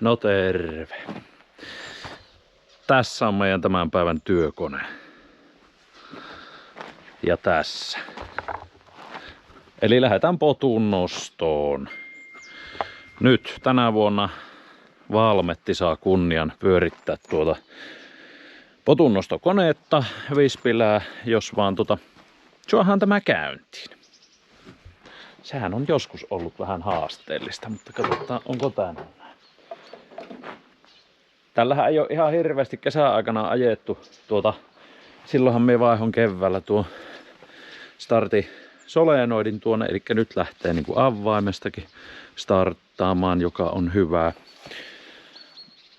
No terve. Tässä on meidän tämän päivän työkone. Ja tässä. Eli lähdetään potun nostoon. Nyt tänä vuonna Valmetti saa kunnian pyörittää tuota potunnostokoneetta Vispilää, jos vaan saadaan tämä käyntiin. Sehän on joskus ollut vähän haasteellista, mutta katsotaan onko tänään. Tällähän ei ole ihan hirveästi kesäaikana ajettu silloinhan me vaihon keväällä tuo starti solenoidin tuonne, eli nyt lähtee niin kuin avaimestakin starttaamaan, joka on hyvä.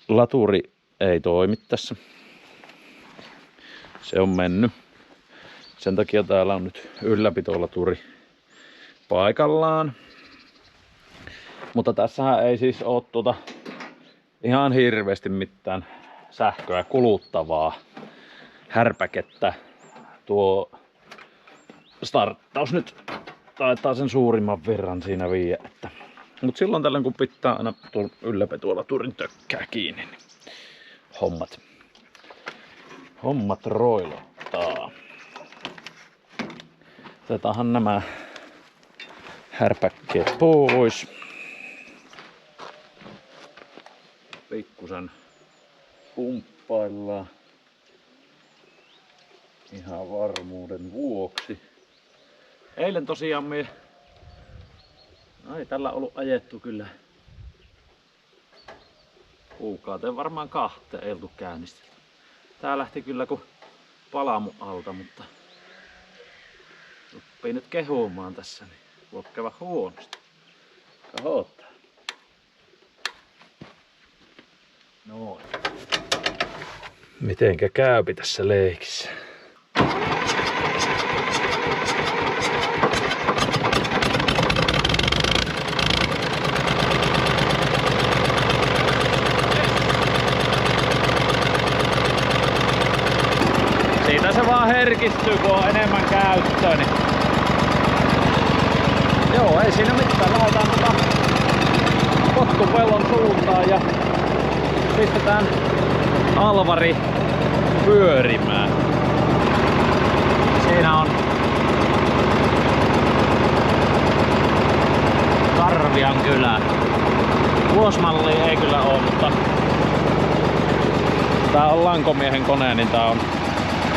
Laturi ei toimi tässä. Se on mennyt. Sen takia täällä on nyt ylläpitolaturi paikallaan. Mutta tässähän ei siis ole ihan hirveästi mitään sähköä kuluttavaa härpäkettä. Tuo starttaus nyt taitaa sen suurimman verran siinä viiä. Mutta silloin tällöin kun pitää aina tuon ylläpitolaturin tökkää kiinni, niin hommat roilottaa. Otetaanhan nämä härpäkkeet pois. Pikkusen pumppaillaan ihan varmuuden vuoksi. Eilen tosiaan ei tällä ollut ajettu kyllä kuukauteen, varmaan 2 ei oltu käynnistelty. Tää lähti kyllä kuin palamu alta, mutta ruppii nyt kehumaan tässä, niin voi käydä huonosti. Katsotaan. Noin. Mitenkä käypi tässä leikissä? Siitä se vaan herkistyy, kun on enemmän käyttöä. Niin... Joo, ei siinä mitään. Lähdetään potkupellon suuntaan ja pistetään Alvari pyörimään. Siinä on Karvian kylä. Vuosmallia ei kyllä ole, mutta tää on lankomiehen kone, niin tää on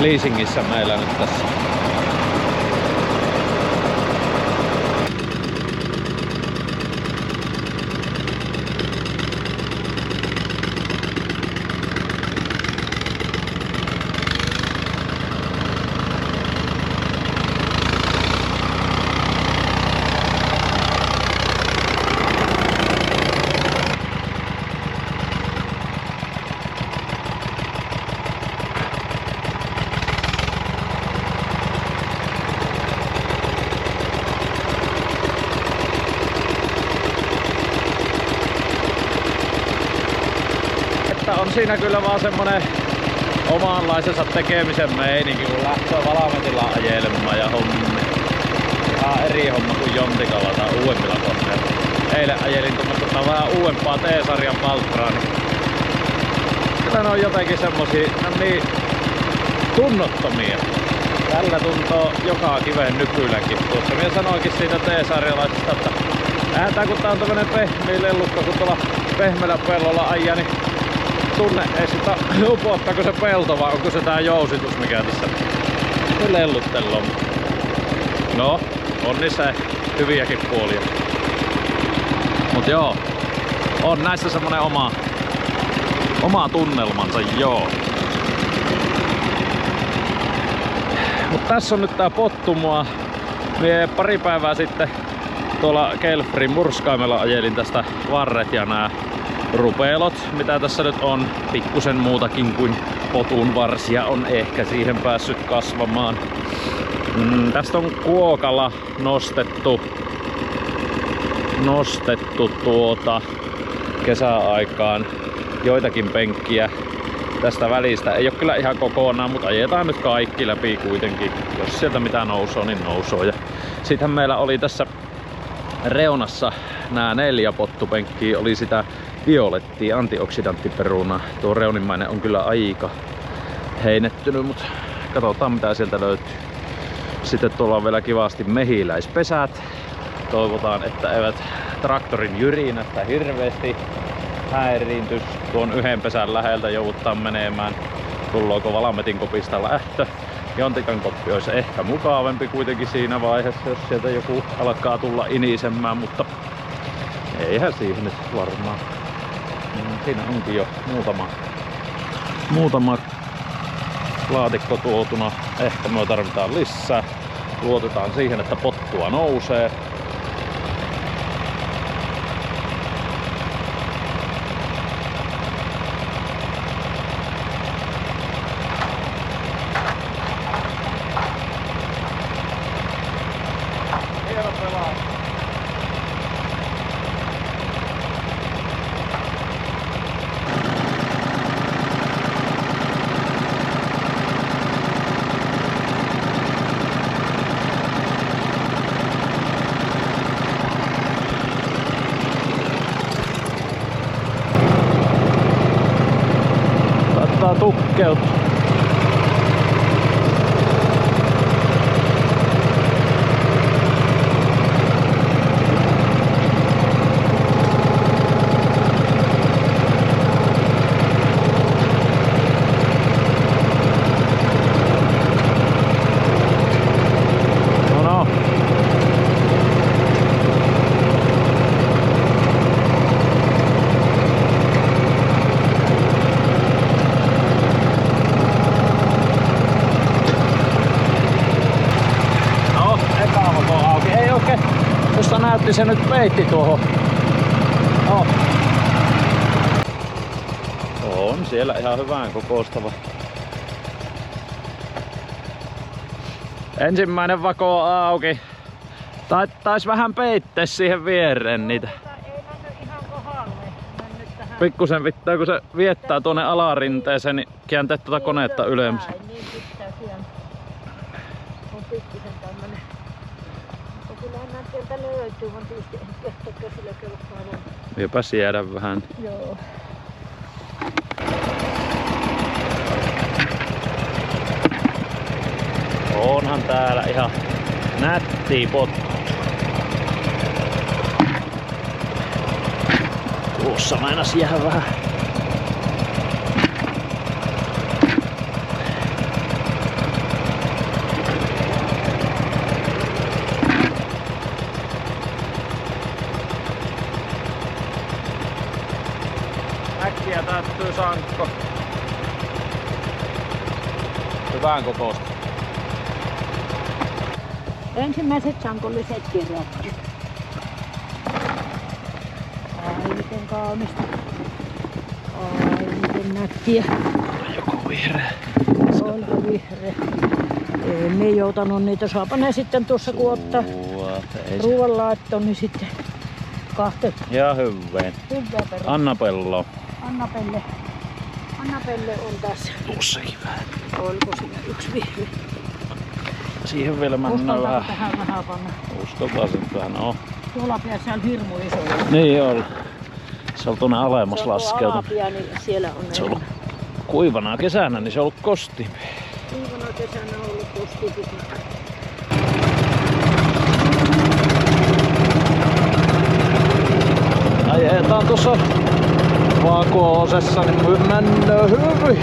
leasingissä meillä nyt tässä. On siinä kyllä vaan semmonen omanlaisensa tekemisen meininki, kun lähtee Valmetilla ajelemaan ja hommi. Ihan eri homma kuin Jontikalla tai uudemmilla koneilla. Eilen ajelin tuommoista vähän uudempaa T-sarjan Valtraa, niin kyllä ne on jotenkin semmosia niin tunnottomia. Tällä tuntoo joka kiveen nykyilläkin tuossa. Minä sanoinkin siitä T-sarjalaisesta, että tää kun tää on tämmönen pehmeä lellukka, kun tuolla pehmeällä pellolla ajaa, niin tunne ei sitä upottaako se pelto vai onko se tää jousitus mikä tässä lellutteloo. No, on niissä hyviäkin puolia. Mut joo, on näissä semmonen oma tunnelmansa, joo. Mut tässä on nyt tää pottumua. Mie pari päivää sitten tuolla Kelfrin murskaimella ajelin tästä varret ja nää rupelot, mitä tässä nyt on, pikkusen muutakin kuin potun varsia on ehkä siihen päässyt kasvamaan. Tästä on kuokalla nostettu kesäaikaan joitakin penkkiä tästä välistä. Ei ole kyllä ihan kokonaan, mutta ajetaan nyt kaikki läpi kuitenkin. Jos sieltä mitä nousoo, niin nousoo. Ja sitten meillä oli tässä reunassa nämä 4 pottupenkkiä, oli sitä violettia antioksidanttiperuna. Tuo reunimmainen on kyllä aika heinettynyt, mutta katsotaan mitä sieltä löytyy. Sitten tuolla on vielä kivasti mehiläispesät. Toivotaan, että eivät traktorin jyrinästä hirveästi häiriintys. Tuon yhden pesän läheltä joudutaan menemään. Tullooko Valametin kopista lähtö. Jontikan koppi olisi ehkä mukavampi kuitenkin siinä vaiheessa, jos sieltä joku alkaa tulla inisemään, mutta eihän siihen nyt varmaan. Siinä onkin jo muutama laatikko tuotuna. Ehkä me tarvitaan lisää. Luotetaan siihen, että pottua nousee. Tukkeut. No. Tuosta näytti se nyt peitti tuohon. Oh. On siellä ihan hyvän kokoostava. Ensimmäinen vako on auki. Tais vähän peittää siihen viereen niitä. Ei mennyt ihan kohdalle. Pikkusen pitää, kun se viettää tuonne alarinteeseen, niin kääntää tuota konetta ylemmäs. Niin pitää siellä. On pikkusen tämmönen. Mutta kyllähän näitä sieltä löytyy, vaan tietysti en kehtä sillä kelpaa. Viepäs jäädä vähän. Joo. Onhan täällä ihan nättiä potku. Tuossa meinas jää vähän. Äkkiä täyttyy sankko. Hyvän kokoista. Ensimmäiset sankolliset kirjatkin. Ai miten kaunista. Ai miten nättiä. Joku vihreä. Onko vihreä? Ei me joutanut niitä. Saapa ne sitten tuossa kun ottaa ruoanlaittoon, niin sitten kahte. Ja hyvää. Hyvää perus. Anna-Pello. Anna-Pelle on tässä. Tuossakin vähän. Oliko siinä yksi vihreä? Siihen vielä mennään vähän. Tähän vähän panna. Uskaltaa sen vähän, no. Tuolla päässä on hirmu iso. Niin on. Se on tuonne alemmas laskeutunut. Alapia, niin siellä on Se on ollut kuivana kesänä, niin se on ollut kosti. kuivana kesänä on ollut kosti. Ajetaan tuossa vakoosessa, niin mennään hyvin.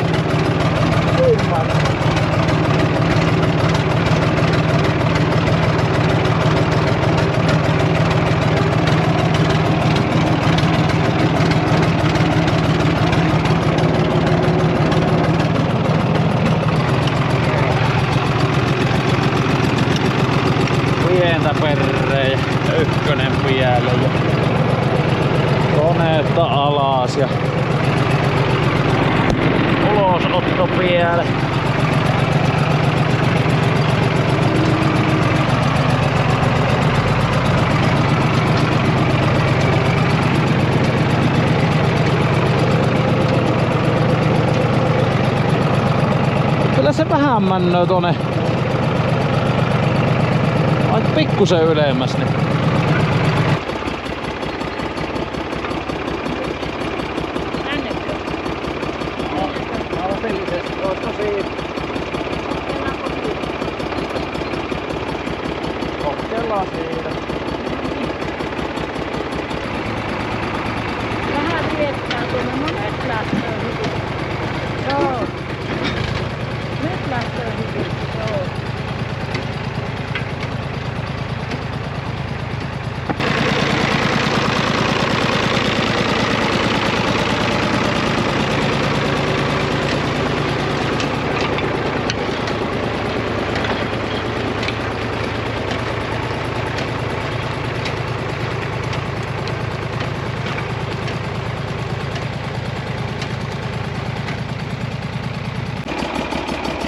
Pientä perreä, ykkönen vielä ja koneetta alas ja ulosotto vielä. Kyllä se vähän männöö tonne. Aika pikkusen ylemmäs, niin No nyt lähtee hyvin. Joo. Nyt lähtee hyvin. Joo.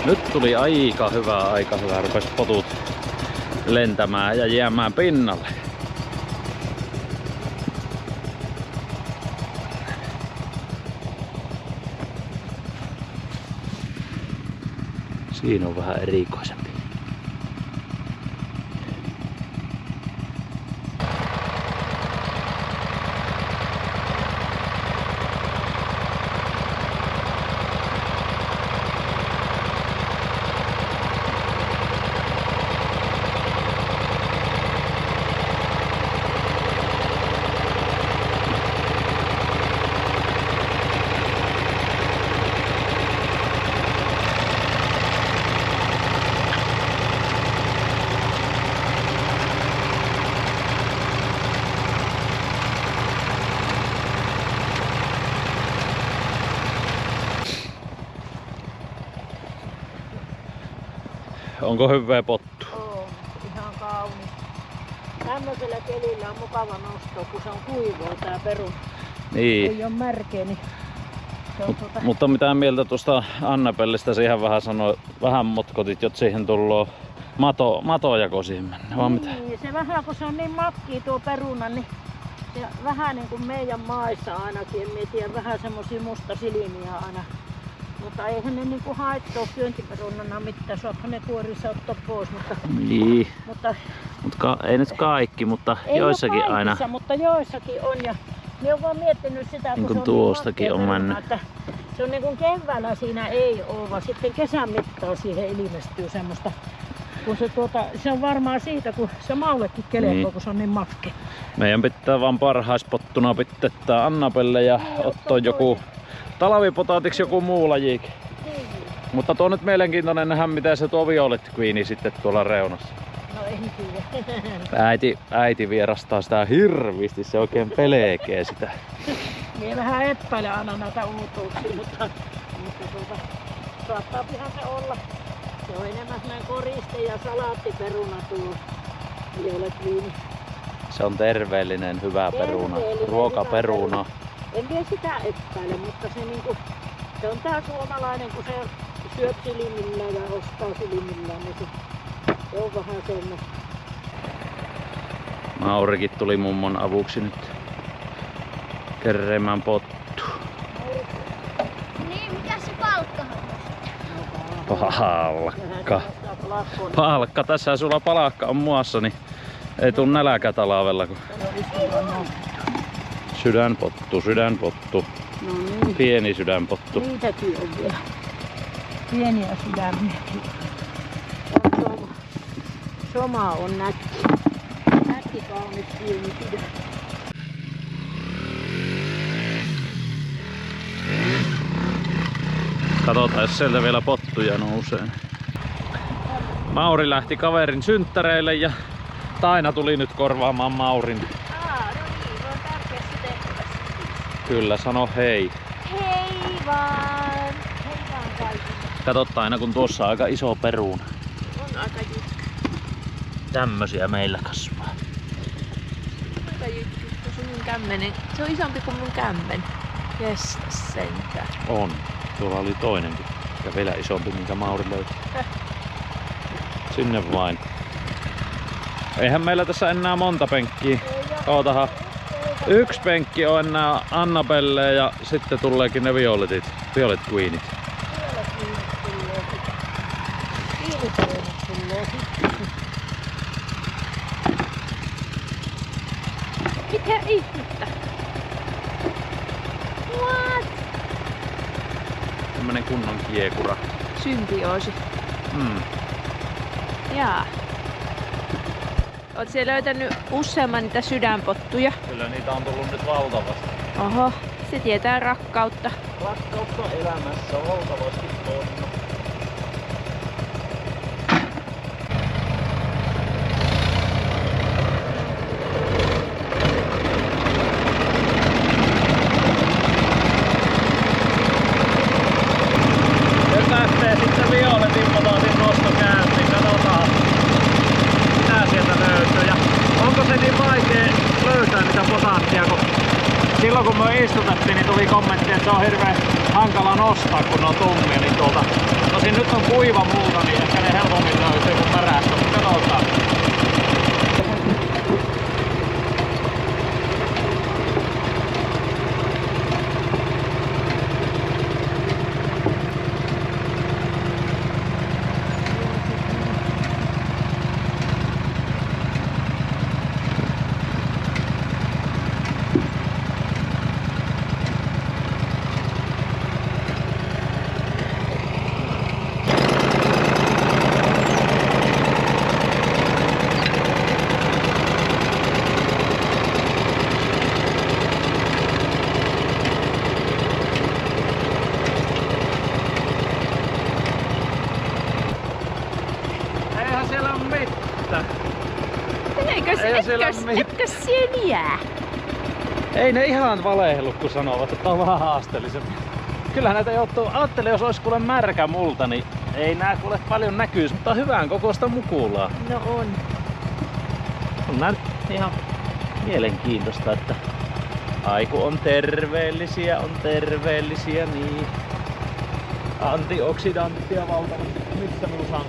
Nyt tuli aika hyvä. Rupes potut lentämään ja jäämään pinnalle. Siinä on vähän erikoisempi. Onko hyvää pottu? On, ihan kaunis. Tämmöisellä kelillä on mukava nostaa, kun se on kuivaa tää perun. Niin. Ei oo märkeä, niin se on Mutta mitä mieltä tuosta Annabellista siihen vähän motkotit, jot siihen tulloo matojako siihen mennä, vaan mitä? Niin, se vähän kun se on niin makkii tuo peruna, niin se vähän niin kuin meidän maissa ainakin, en tiedä, vähän semmosia mustasilmiä aina. Mutta eihän ne niinku haittaa syöntiperunana mitään, saathan ne kuorissa ottaa pois, mutta... Niin. Mutta Ei nyt kaikki, mutta ei joissakin kaikissa, aina. Mutta joissakin on ja ne on vaan miettinyt sitä, kun Niin kuin se on tuostakin niin on makkea mennyt. peruna, että se on niin kuin keväällä siinä ei ole, vaan sitten kesän mittaan siihen ilmestyy semmoista. Kun se on varmaan siitä, kun se maullekin kelekko, Niin. kun se on niin makke. Meidän pitää vaan parhaispottuna pitää Annabelle ja ottaa joku talvipotaatiksi joku muu lajikin. Niin. Mutta tuo on nyt mielenkiintoinen nähdä, mitä se tuo Violet Queen sitten tuolla reunassa. No en tiedä. Äiti vierastaa sitä hirvisti, se oikein pelkee sitä. Minä vähän epäilen aina näitä uutuuksia, mutta saattaa ihan se olla. Se on enemmän sellainen koriste ja salaattiperuna tuo Violet Queen. Se on terveellinen, hyvä peruna, Terveellinen, ruokaperuna. hyvä peruna. En vielä sitä epäile, mutta se on tää suomalainen, kun se syöt silmillään ja ostaa silmillään, niin se on vähän semmoista. Maurikin tuli mummon avuksi nyt kerreemään pottu. Niin, mikä se palkka on? Palkka, tässä sulla palkka on muassa, niin ei tuu nälkä talvella. Kun... Sydänpottu. No niin. Pieni sydänpottu. Niitäkin on vielä. Pieniä sydämiä. Soma on nätti. Nätti kaunis pieni sydän. Katsotaan, jos sieltä vielä pottuja nousee. Mauri lähti kaverin synttäreille ja Taina tuli nyt korvaamaan Maurin. No niin, on tärkeässä tehtävässä. Kyllä, sano hei. Hei vaan! Hei vaan kaikille. Kato Taina, kun tuossa on aika iso peruna. On aika jytky. Tämmösiä meillä kasvaa. Aika jytky. Se on mun kämmenen. Se on isompi kuin mun kämmen. Jestas sentään. On. Tuolla oli toinenkin. Ja vielä isompi, minkä Mauri löytyi. Sinne vain. Eihän meillä tässä enää monta penkkiä. Ootahan. Yksi penkki on enää Annabelle ja sitten tuleekin ne Violet Queenit. Mitä ihmettä? What? Tämmönen kunnon kiekura. Symbioosi. Jaa. Oot siellä löytänyt useamman niitä sydänpottuja? Kyllä niitä on tullut nyt valtavasti. Oho. Se tietää rakkautta. Rakkautta elämässä valtavasti on. Nyt lähtee sitten violetin motootin nostokäyntiin. Katsotaan mitä sieltä löytyy. Ja onko se niin vaikea löytää niitä potaattia, kun silloin kun me istutettiin, niin tuli kommentti, että se on hirveän hankala nostaa, kun ne on tummia. Niin tosin nyt on kuiva multa, niin ehkä ne helpommin löytyy kuin perästä. Mutta katsotaan. Etkö siihen jää? Ei ne ihan valehdellut, kun sanovat, että on vähän haasteelliset. Kyllä näitä joutuu, ajattelin, jos olisi kuule märkä multa, niin ei nää kuule paljon näkyisi, mutta hyvän kokoista mukulaa. No on. On nää ihan mielenkiintoista, että aiku on terveellisiä, niin antioksidanttia valtavasti. Missä minulla on?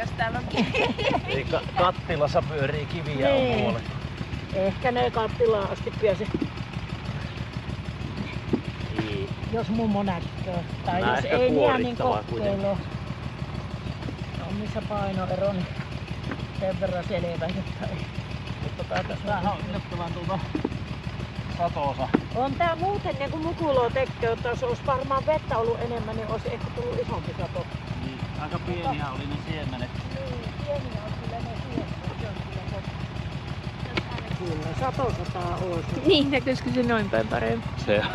Jos täällä on kivi. Kattilassa pyörii kiviä Niin. on puolet. Ehkä ne kattilaan asti pääse, Niin. jos mummo näkee. Tai Nää jos ehkä ei niin, niin kuorittavaa kuitenkin. kokeilua. On missä painoero, niin sen verran selvä, että ei. Mutta tää tässä on yllättävän satoosa. On tää muuten niin kuin mukuloa tekee, että jos olisi varmaan vettä ollut enemmän, niin olisi ehkä tullut isompi sato. Niin, aika pieniä oli ne siemenet. Niin, pieniä on kyllä ne siemenet. Kyllä, satosataa olisi. Niin, näkyisikö se noin päin paremmin?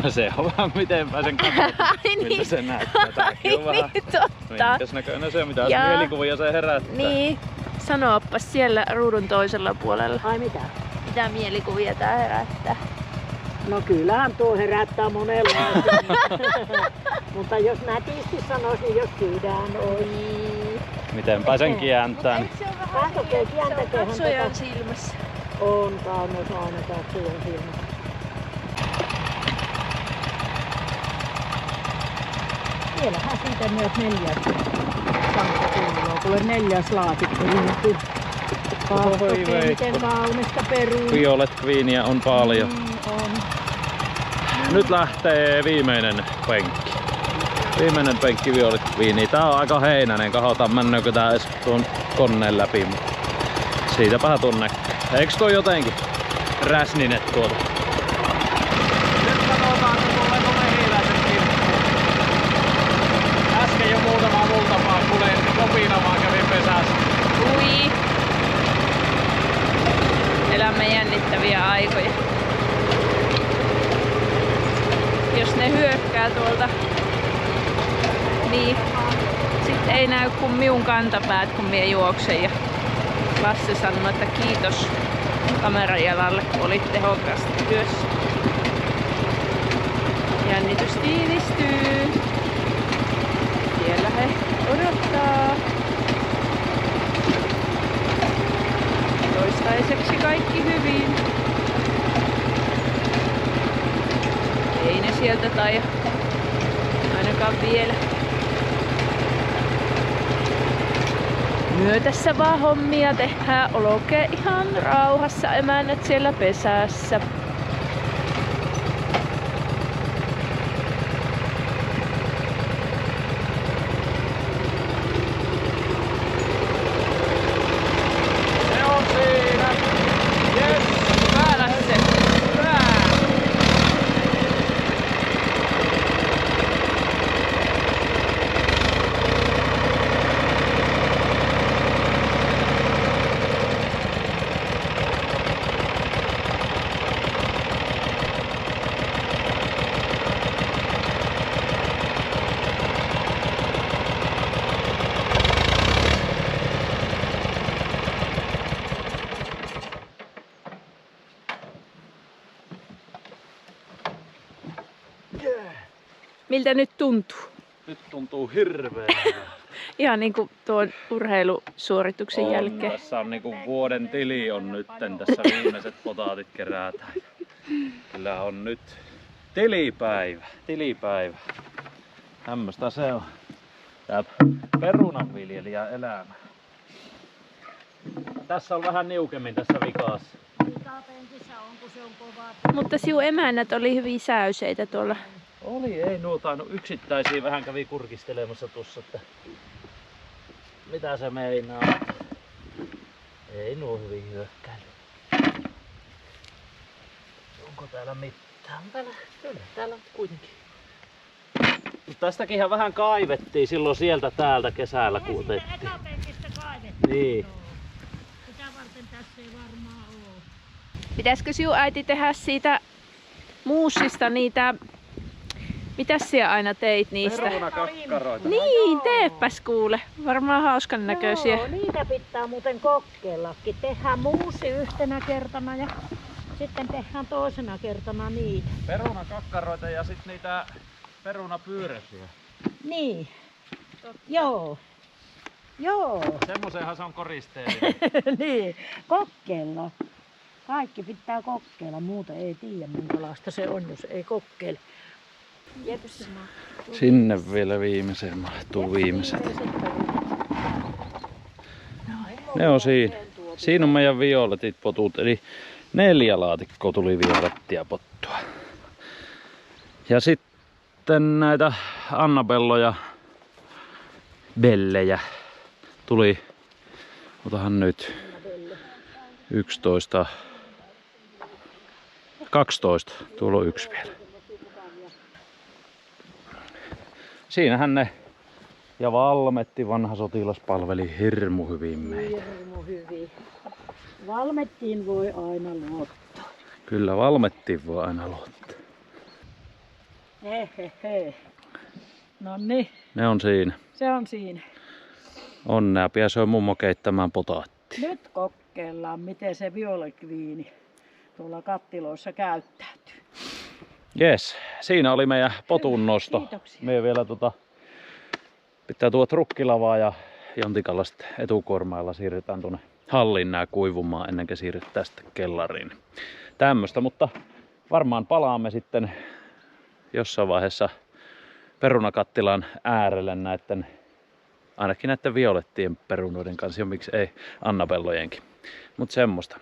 Se on vähän miten pääsen katsomaan, miltä se näyttää. Tääkin on vähän niin, totta. minkäs näköinen se on, mitä Jaa. mielikuvia se herättää. Niin, sanooppas siellä ruudun toisella puolella. Ai mitä? Mitä mielikuvia tää herättää? No kyllähän tuo herättää monenlaisia. Mutta jos nätisti sanoisin, niin jos sydän olisi. Miten pääsen kääntään? Se on vähän Katsokaa, kääntäköhän katsojan tätä. silmässä. On kaunis aina katsojan silmässä. Vielähän siitä myös 4 sankkakunnolla, kuule 4. laatikko liittyy. Katsokaa, miten kaunista perua. Violet Queenia on paljon. On. Nyt lähtee viimeinen penkki. Viimeinen penkki Violet Queenia. Tää on aika heinäinen. Katsotaan mennäänkö tää edes tuon koneen läpi. Siitäpähän tuon näkyy. Eiks toi jotenkin räsnine tuota? Nyt katsotaan, kun tuleeko mehiläiset kimppuun. Äsken jo muutama multapaa kuljetti kopina vaan kävin pesässä. Ui. Elämme jännittäviä aikoja. Jos ne hyökkää tuolta, niin sitten ei näy kuin minun kantapäät, kun minä juoksen. Ja Lasse sanoi, että kiitos kamerajalalle, kun olit tehokkaasti työssä. Jännitys tiivistyy. Siellä he odottaa. Toistaiseksi kaikki hyvin. Ei ne sieltä tai ainakaan vielä. Myötässä vaan hommia tehdään, olkee ihan rauhassa emännät siellä pesässä. Se on siinä! Yes! Hyvä Lasse! Hyvä! Miltä nyt tuntuu? Nyt tuntuu hirveän hyvältä. Ihan niinku tuon urheilusuorituksen jälkeen. Tässä on niinku vuoden tili on nytten. Tässä viimeiset potaatit kerätään. Kyllä on nyt tilipäivä. Tämmöstä se on. Tää perunanviljelijän elämä. Tässä on vähän niukemmin tässä vikaassa. Vikapenkissä on, kun se on kovaa. Mutta sinun emännät oli hyvin säyseitä tuolla. Oli, ei nuo tainnut yksittäisiä. Vähän kävi kurkistelemassa tuossa, että mitä se meinaa. Ei nuo hyvin hyökkäily. Onko täällä mitään? Kyllä täällä on kuitenkin. Mutta tästäkinhän vähän kaivettiin silloin sieltä täältä kesällä, kun otettiin. Ekapenkistä kaivettiin. Niin. Sitä varten tässä ei varmaan oo. Pitäisikö sinun äiti tehdä siitä muussista niitä... Mitäs sinä aina teit niistä? Perunakakkaroita. Niin, teepäs kuule. Varmaan hauskan näköisiä. Joo, niitä pitää muuten kokeillakin. Tehdään muusi yhtenä kertana ja sitten tehdään toisena kertana niitä. Perunakakkaroita ja sitten niitä perunapyyresiä. Niin. Joo. Joo. Semmoisenhan se on koristeellinen. Niin, kokeilla. Kaikki pitää kokeilla, muuta ei tiedä minkälaista se on, jos ei kokeile. Sinne vielä viimeiseen mahtuu viimeiset. Ne on siinä. Siinä on meidän violetit potut, eli 4 laatikkoa tuli violettia pottua. Ja sitten näitä Annabelloja, Bellejä tuli, otahan nyt 11, 12, tuolla on 1 vielä. Siinähän ne ja Valmetti, vanha sotilas, palveli hirmu hyvin meitä. Hirmu hyvin. Valmettiin voi aina luottaa. Kyllä Valmettiin voi aina luottaa. Hehehe. No niin, Ne on siinä. se on siinä. Onnea, pääsee mummo keittämään potaatti. Nyt kokeillaan, miten se violetviini tuolla kattiloissa käyttäytyy. Jes, siinä oli meidän potun nosto. Kiitoksia. Me vielä pitää tuo trukkilavaa ja Jontikalla sitten etukuormailla siirretään tuonne hallin nää kuivumaan ennen kuin siirrytään sitten kellariin. Tämmöstä, mutta varmaan palaamme sitten jossain vaiheessa perunakattilan äärelle ainakin näiden violettien perunoiden kanssa, ja miksi ei Annabellojenkin. Mutta semmoista.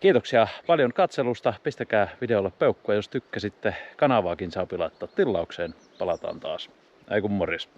Kiitoksia paljon katselusta. Pistäkää videolle peukkua, jos tykkäsitte. Kanavaakin saa laittaa tilaukseen. Palataan taas. Ei kun morjes.